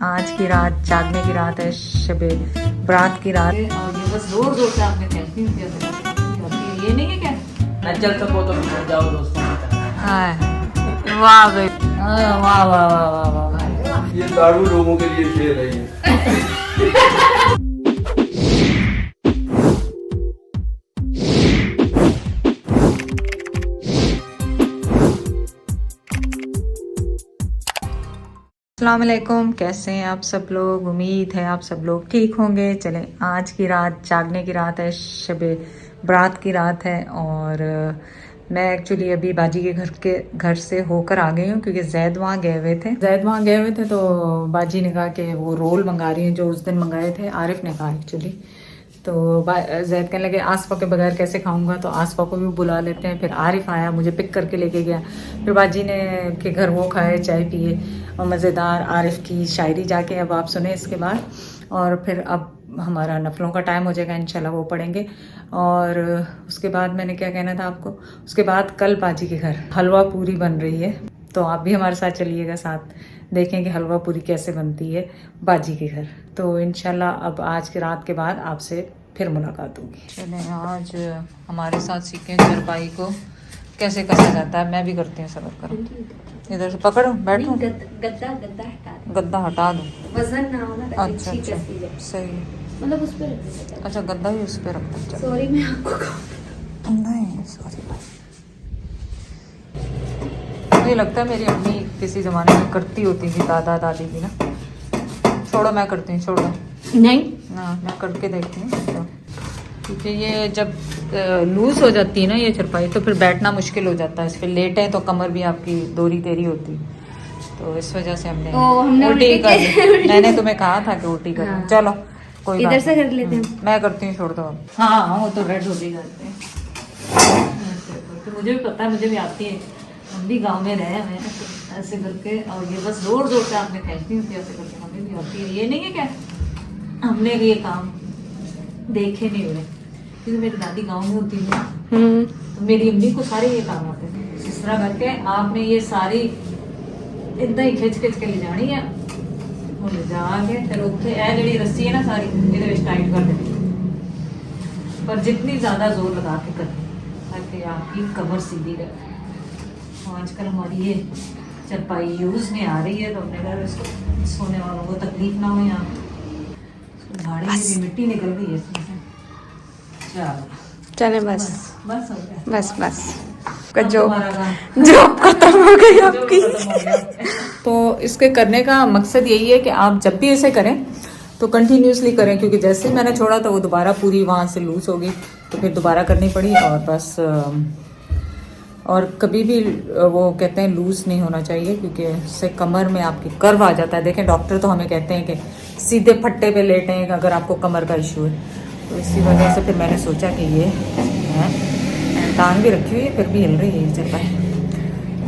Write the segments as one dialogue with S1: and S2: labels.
S1: आज की रात जागने की रात है, शबे बारात की रात, और ये बस जोर जोर से आपने कहती हूँ ये नहीं है क्या?
S2: न चल सको तो मत जाओ दोस्तों के साथ।
S1: हाँ, वाह भाई, वाह वाह वाह वाह वाह वाह।
S3: ये दारू लोगों के लिए खेल रही है।
S1: अस्सलाम वालेकुम, कैसे हैं आप सब लोग? उम्मीद है आप सब लोग ठीक होंगे। चलें, आज की रात जागने की रात है, शबे बारात की रात है, और मैं एक्चुअली अभी बाजी के घर से होकर आ गई हूँ क्योंकि जैद वहाँ गए हुए थे तो बाजी ने कहा कि वो रोल मंगा रही हैं जो उस दिन मंगाए थे। आरिफ ने कहा एक्चुअली, तो जैद कहने लगे आसफा के बगैर कैसे खाऊंगा, तो आसफा को भी बुला लेते हैं। फिर आरिफ आया, मुझे पिक करके लेके गया। फिर बाजी ने के घर वो खाए, चाय पिए और मज़ेदार आरिफ की शायरी जाके अब आप सुने इसके बाद। और फिर अब हमारा नफलों का टाइम हो जाएगा, इंशाल्लाह वो पढ़ेंगे। और उसके बाद मैंने क्या कहना था आपको, उसके बाद कल बाजी के घर हलवा पूरी बन रही है, तो आप भी हमारे साथ चलिएगा, साथ देखें कि हलवा पूरी कैसे बनती है बाजी के घर। तो इंशाल्लाह अब आज की रात के बाद आपसे फिर मुलाकात होगी। चलें, आज हमारे साथ सीखें चरपाई को कैसे कसा जाता है। मैं भी करती हूँ, सबक करो, इधर से पकड़ो, बैठो, गद्दा हटा दूँ,
S4: वजन ना होना।
S1: अच्छा अच्छा, सही,
S4: मतलब उस पर
S1: अच्छा गद्दा भी उस पर रखता है।
S4: सॉरी, मैं आपको
S1: नहीं सॉरी, मुझे लगता है मेरी अम्मी किसी ज़माने में करती होती थी, दादा दादी की ना। छोड़ो, मैं करती हूँ, छोड़ दो।
S4: नहीं,
S1: हाँ, मैं करके देखती हूँ, तो क्योंकि ये जब लूज़ हो जाती है ना ये चरपाई, तो फिर बैठना मुश्किल हो जाता है। इस पर लेटे तो कमर भी आपकी दोरी तेरी होती, तो इस वजह से हमने उल्टी कर ली। मैंने तुम्हें कहा था कि उल्टी कर।
S4: हाँ।
S1: चलो कोई
S4: इधर से कर लेते हैं।
S1: मैं करती हूँ, छोड़ दो अब। हाँ, वो तो रेड होती करते हैं, तो मुझे भी पता है, मुझे भी आती है, हम भी गांव में रहे हैं ऐसे करके। और ये बस जोर जोर से आपने खींचती होती है ऐसे करके, हमें भी आती है। ये नहीं है क्या हमने ये काम देखे नहीं हुए, क्योंकि मेरी दादी गांव में होती थी, तो मेरी अम्मी को सारे ये काम आते थे। जिस तरह करके आपने ये सारी इतना ही खिंच के ले जानी है, वो ले जाके फिर उत्थे ए जी रस्सी है ना सारी ये टाइट कर देनी, पर जितनी ज़्यादा जोर लगा के करनी ताकि आपकी कमर सीधी रहे। आजकल हमारी ये चरपाई यूज़ में आ रही है, तो हमने कहा इसको सोने वालों को तकलीफ ना हो। यहाँ झाड़ी में भी मिट्टी निकल गई है इसमें से। चलो
S4: चले बस
S1: बस हो गया,
S4: बस बस
S1: अब
S4: जो
S1: हमारा काम
S4: जॉब खत्म हो गई आपकी।
S1: तो इसके करने का मकसद यही है कि आप जब भी इसे करें तो कंटिन्यूसली करें, क्योंकि जैसे ही मैंने छोड़ा तो वो दोबारा पूरी वहाँ से लूज़ हो गई, तो फिर दोबारा करनी पड़ी। और बस और कभी भी वो कहते हैं लूज़ नहीं होना चाहिए, क्योंकि इससे कमर में आपकी कर्व आ जाता है। देखें, डॉक्टर तो हमें कहते हैं कि सीधे फट्टे पे लेटें अगर आपको कमर का इशू है, तो इसी वजह से फिर मैंने सोचा कि ये है, टांग भी रखी हुई है फिर भी हिल रही है ये चरपाई।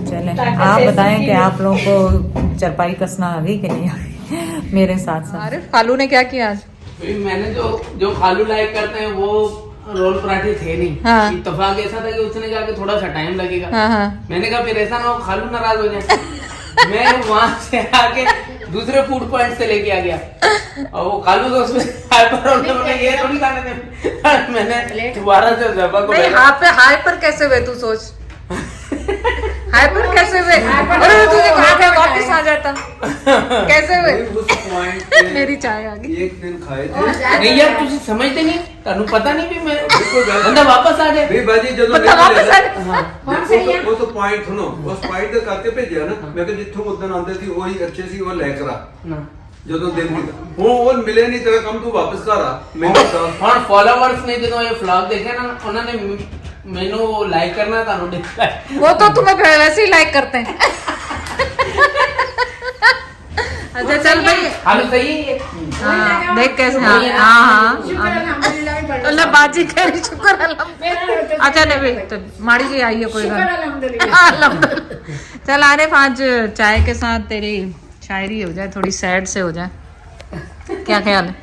S1: चलें, आप बताएं कि आप लोगों को चरपाई कसना आ गई कि नहीं आ गई मेरे साथ साथ। अरे खालू ने क्या किया आज?
S2: मैंने जो खालू लाइक करते हैं वो रोल पराठे थे नहीं।
S1: हाँ।
S2: इत्तेफाक ऐसा था कि उसने कहा कि थोड़ा सा टाइम लगेगा।
S1: हाँ हाँ।
S2: मैंने कहा फिर ऐसा ना हो खालू नाराज हो जाए। मैं वहां से आके दूसरे फूड पॉइंट से लेके आ गया, और वो खालू तो उसमें ये थोड़ी खाने थे। मैंने दोबारा से जबा को
S1: हाइपर कैसे हुए तू सोच, हाइपर कैसे हुए? अरे तुझे कहा था वापस आ जाता, कैसे हुए?
S3: उस पॉइंट
S1: मेरी चाय आ गई।
S3: एक दिन खाए थे।
S2: नहीं यार, तुझे समझते नहीं, तनु पता नहीं भी मैं बंदा वापस आ जाए।
S3: भी बाजी ਜਦੋਂ
S1: बंदा वापस आ जाए।
S3: हाँ, वो तो पॉइंट सुनो, उस पॉइंट ਦੇ ਕਰਕੇ ਭੇਜਿਆ ਨਾ, ਮੈਂ ਕਿ ਜਿੱਥੋਂ ਉਦੋਂ ਆਉਂਦੇ ਸੀ ਉਹੀ ਅੱਛੇ ਸੀ, ਉਹ ਲੈ ਕਰਾ ਜਦੋਂ ਦਿਨ ਕੀਤਾ ਹੁਣ ਉਹ ਮਿਲੇ ਨਹੀਂ, ਤੇਰਾ ਕੰਮ ਤੂੰ ਵਾਪਸ ਘਰ ਆ। ਮੈਨੂੰ ਦੱਸ
S2: ਹੁਣ ਫॉलोअर्स ने ਜਦੋਂ ਇਹ व्लॉग देखे ना, उन्होंने मेनू लाइक करना तानू देखा है।
S1: वो तो तुम्हें वैसे ही लाइक करते हैं। अच्छा चल भाई,
S2: हाल सही है।
S1: हाँ देख कैसे, हाँ हाँ अल्लाह बाजी कह शुक्र अल्हम्दुलिल्लाह। अच्छा नहीं भाई, तो माड़ी जी आई है कोई अल्हम्दुलिल्लाह। चल आरिफ, आज चाय के साथ तेरी शायरी हो जाए, थोड़ी सैड से हो जाए, क्या ख्याल है?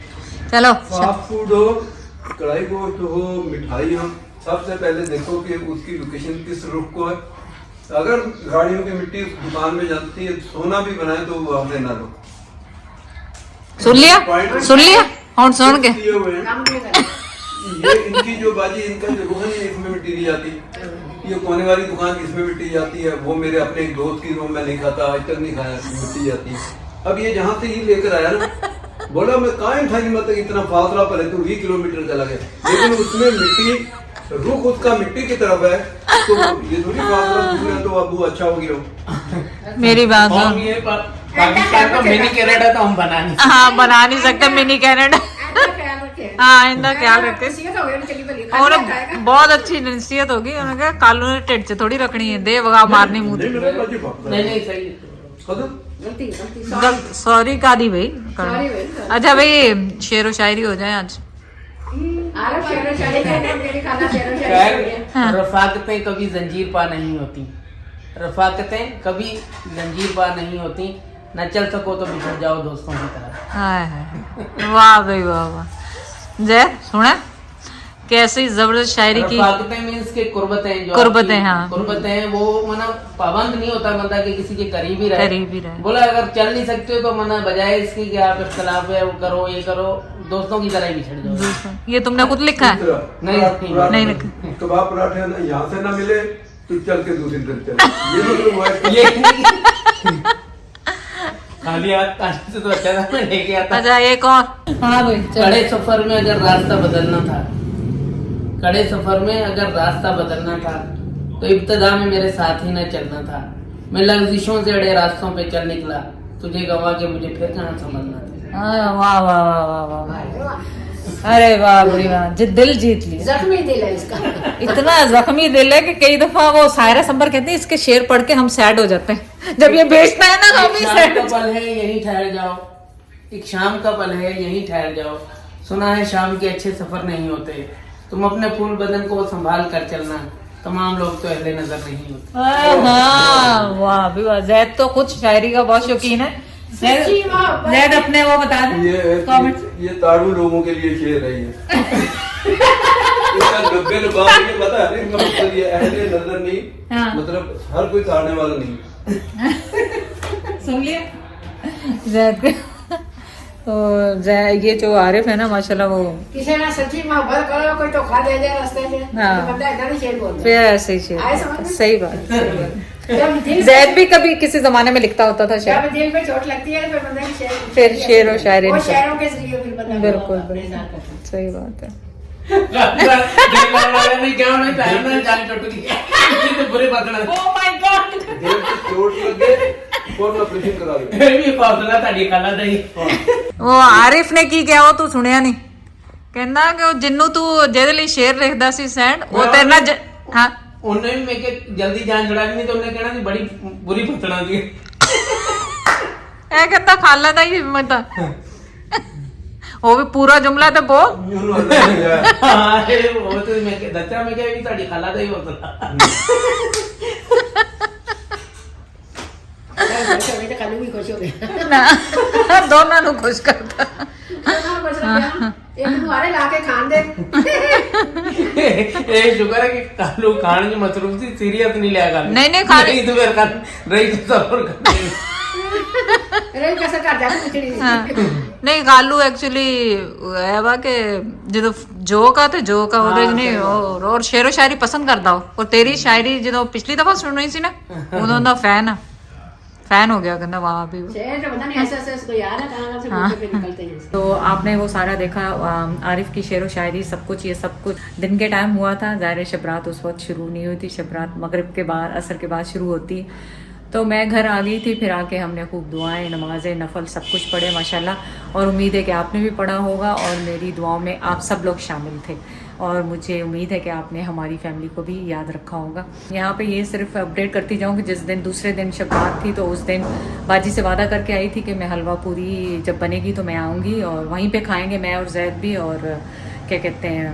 S1: चलो,
S3: फास्ट फूड हो, कढ़ाई गोश्त हो, मिठाई हो, सबसे पहले देखो कि उसकी लोकेशन किस रुख को है। अगर गाड़ियों की मिट्टी उस दुकान में जाती है, सोना भी बनाए तो वो वहां से ना लो।
S1: सुन लिया और सुन के
S3: ये हुए हैं। ये इनकी जो बाजी, इनका जो रोहन है, इसमें मिट्टी नहीं जाती। ये कोने वाली दुकान इसमें मिट्टी जाती है। वो मेरे अपने एक दोस्त की रूम में नहीं खाता, आज तक नहीं खाया, मिट्टी जाती है। अब ये जहाँ से ही लेकर आया ना, बोला मैं कायम था कि मतलब इतना फासला पहले तो 20 किलोमीटर चला गया, लेकिन उसमें मिट्टी रुख उसका मिट्टी की तरफ है, तो ये थोड़ी फासला दूर है तो अब वो अच्छा हो गया हो।
S1: मेरी बात
S2: हम
S1: सुन।
S2: ये पाकिस्तान का मिनी कनाडा तो हम बना नहीं
S1: हाँ बना नहीं सकते मिनी कनाडा। हाँ इनका ख्याल रखे। और बहुत अच्छी नसीहत होगी। उन्होंने कहा कालू ने टेट से थोड़ी रखनी है, दे वगा मारनी मुंह
S3: नहीं, मेरा बाजी फासला है।
S2: नहीं सही है।
S3: कदम?
S1: सॉरी कादी भाई। अच्छा भाई शेरो शायरी हो जाए आज। हाँ।
S2: रफाकतें कभी जंजीर पा नहीं होती, रफाकतें कभी जंजीर पा नहीं होती, न चल सको तो बिछड़ जाओ दोस्तों की तरह।
S1: हाय हाय वाह भाई वाह। जय सुना कैसी जबरदस्त शायरी की।
S2: रफाकतें मीन्स के कुर्बतें, जो
S1: कुर्बतें,
S2: आपकी
S1: हाँ।
S2: कुर्बतें, वो मना पाबंद नहीं होता बंदा कि किसी के करीब ही रहे। बोला अगर चल नहीं सकते हो तो मना बजाय इसकी कि आप इख्तलाफ है वो करो ये करो, दोस्तों की तरह ही बिछड़ जाओ।
S1: ये तुमने खुद लिखा है?
S2: नहीं
S1: लिखा।
S3: कबाब पराठे यहाँ से ना मिले तो चल के दूसरी तरफ चले, ये मतलब हुआ है।
S2: ये खाली हाथ आने से तो अच्छा था मैं लेके आता।
S1: अच्छा एक और। हाँ भाई
S2: कड़े सफर में अगर रास्ता बदलना था, कड़े सफर में अगर रास्ता बदलना था तो इब्तदा में मेरे साथ ही न चलना था। मैं लफ्जिशों से अड़े रास्तों पे चल निकला, तुझे गवा के मुझे फिर कहाँ समझना था।
S1: वाह वाह वाह वाह वाह। अरे वाह बुरी वाह, दिल जीत लिया।
S4: जख्मी दिल है इसका।
S1: इतना जख्मी दिल है कि कई दफा वो सायरा संबर कहते हैं इसके शेर पढ़ के हम सैड हो जाते हैं जब ये बेचना है ना, हम ही
S2: एक शाम
S1: सैड।
S2: का पल है यहीं ठहर जाओ, एक शाम का पल है यहीं ठहर जाओ, सुना है शाम के अच्छे सफर नहीं होते, तुम अपने फूल बदन को संभाल कर चलना, तमाम लोग तो अहले नजर नहीं होते।
S1: हाँ वाह भी वाह। जैद तो खुद शायरी का बहुत शौकीन है। जैद अपने वो बता दे कमेंट।
S3: ये ताड़ू लोगों के लिए शेर है ये। इसका गब्बे लबाब ये पता है इनका मतलब ये अहले नजर नहीं,
S1: हाँ।
S3: मतलब हर कोई ताड़ने वाला नहीं।
S1: सुन लिया जैद के। तो ये जो आरिफ है ना माशाल्लाह वो
S4: किसी ने सच्ची मोहब्बत करो कोई तो खा दे जाए रास्ते से,
S1: हाँ।
S4: तो बंदा इतना ही शेर बोलता है।
S1: फिर ऐसे ही शेर।
S4: आए समझ में?
S1: सही बात।
S4: जब दिल
S1: जैद भी कभी किसी जमाने में लिखता होता था शेर।
S4: जब दिल में चोट लगती है तो फिर बंदा की शेर
S1: फिर शेर और शायरी
S4: वो
S1: निकलती।
S4: शेरों के जरिए फिर बंदा
S1: बिल्कुल
S4: अपने
S1: बिल्कुल
S4: इज़हार करता है।
S1: सही बात है।
S2: बुरे पकड़ा
S1: Oh my God!
S3: दिल पे चोट लग गए और ऑपरेशन करा लो।
S2: फिर भी फासला ताड़ी खाला नहीं।
S1: वो आरिफ ने की क्या वो तू सुनिया नहीं कहना कि वो जिन्नू तू जेदे ਲਈ शेर लिखदा ਸੀ ਸੈਂਡ ਉਹ ਤੇਰੇ ਨਾਲ हाँ
S2: ਉਹਨੇ ਵੀ ਮੈਂ ਕਿ ਜਲਦੀ ਜਾਨ ਛੁੜਾ ਨਹੀਂ ਤੇ ਉਹਨੇ ਕਹਿਣਾ ਸੀ ਬੜੀ ਬੁਰੀ ਫਸਣਾ ਸੀ।
S1: ਇਹ ਕਹਿੰਦਾ ਖਾਲਾ ਦਾ ਹੀ ਹਿੰਮਤ ਆ ਉਹ ਵੀ ਪੂਰਾ ਜੁਮਲਾ ਤੇ ਬੋਲ।
S3: ਉਹਨੂੰ ਅੰਦਰ ਨਹੀਂ ਗਿਆ।
S2: ਹਾਂ ਇਹ ਉਹ ਤੇ ਮੈਂ ਕਿ ਦੱਸਿਆ ਮੈਂ ਕਿ ਵੀ ਤੁਹਾਡੀ ਖਾਲਾ ਦਾ ਹੀ ਫਸਣਾ।
S4: कभी तो कालू भी खुश हो गया।
S1: ਨਾ ਦੋਨਾਂ ਨੂੰ ਖੁਸ਼ ਕਰਦਾ।
S4: हाँ, खुश रह गया। एक तुम्हारे लाके खान दे।
S2: ਇਹ ਸ਼ੁਕਰ ਹੈ ਕਿ ਕਾਲੂ ਖਾਣ ਚ ਮਸਰੂਫ ਸੀ, ਸੀਰੀਅਸ ਨਹੀਂ ਲਿਆ ਗੱਲ।
S1: ਨਹੀਂ ਖਾ
S2: ਨਹੀਂ ਤੇ ਫਿਰ ਕਰ ਰਹੀ ਤਾਂ ਸਫਰ ਕਰਨੀ।
S4: अरे कैसे कर जाते खिचड़ी।
S1: ਨਹੀਂ ਕਾਲੂ ਐਕਚੁਅਲੀ ਇਹ ਵਾ ਕਿ ਜਦੋਂ ਜੋਕ ਆ ਤੇ ਜੋਕ ਆ ਉਹਦੇ ਚ ਨਹੀਂ ਔਰ ਸ਼ੇਰੋ ਸ਼ਾਇਰੀ ਪਸੰਦ ਕਰਦਾ ਉਹ। ਔਰ ਤੇਰੀ ਸ਼ਾਇਰੀ ਜਦੋਂ ਪਿਛਲੀ ਦਫਾ ਸੁਣੀ ਸੀ ਨਾ ਉਦੋਂ ਦਾ ਫੈਨ फैन हो गया कहना वाह भी।
S4: शेर तो पता नहीं ऐसे इसको याद है कहाँ से मुंह पे निकलते हैं।
S1: तो आपने वो सारा देखा आरिफ की शेर व शायरी सब कुछ, ये सब कुछ दिन के टाइम हुआ था। ज़ाहिर शबरात उस वक्त शुरू नहीं हुई थी, शबरात मगरिब के बाद असर के बाद शुरू होती। तो मैं घर आ गई थी, फिर आके हमने खूब दुआएं नमाजें नफल सब कुछ पढ़े माशाल्लाह। और उम्मीद है कि आपने भी पढ़ा होगा और मेरी दुआओं में आप सब लोग शामिल थे और मुझे उम्मीद है कि आपने हमारी फैमिली को भी याद रखा होगा। यहाँ पे ये सिर्फ अपडेट करती जाऊँ कि जिस दिन दूसरे दिन शबरात थी तो उस दिन बाजी से वादा करके आई थी कि मैं हलवा पूरी जब बनेगी तो मैं आऊँगी और वहीं पे खाएंगे मैं और जैद भी, और क्या कहते हैं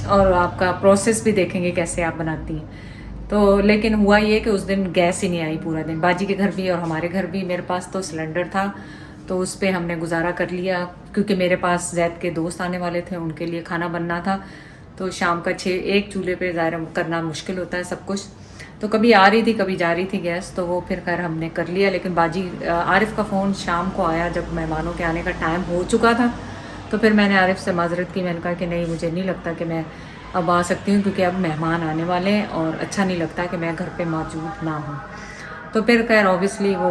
S1: और आपका प्रोसेस भी देखेंगे कैसे आप बनाती हैं। तो लेकिन हुआ ये कि उस दिन गैस ही नहीं आई पूरा दिन, बाजी के घर भी और हमारे घर भी। मेरे पास तो सिलेंडर था तो उस पर हमने गुजारा कर लिया क्योंकि मेरे पास जैद के दोस्त आने वाले थे, उनके लिए खाना बनना था। तो शाम का 6 एक चूल्हे पे ज़ाहिर करना मुश्किल होता है सब कुछ। तो कभी आ रही थी कभी जा रही थी गैस, तो वो फिर खैर हमने कर लिया। लेकिन बाजी आरिफ का फ़ोन शाम को आया जब मेहमानों के आने का टाइम हो चुका था, तो फिर मैंने आरिफ से माजरत की। मैंने कहा कि नहीं, मुझे नहीं लगता कि मैं अब आ सकती हूँ, क्योंकि अब मेहमान आने वाले हैं और अच्छा नहीं लगता कि मैं घर पे मौजूद ना हूँ। तो फिर खैर ऑब्वियसली वो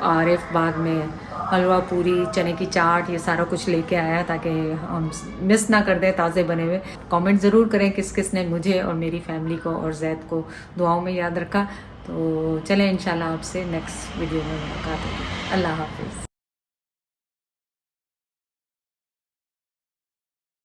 S1: आरिफ बाद में हलवा पूरी चने की चाट ये सारा कुछ लेके आया ताकि हम मिस ना कर दें ताज़े बने हुए। कमेंट ज़रूर करें किस किस ने मुझे और मेरी फैमिली को और जैद को दुआओं में याद रखा। तो चलें इंशाल्लाह आपसे नेक्स्ट वीडियो में मुलाकात होगी। अल्लाह हाफिज़।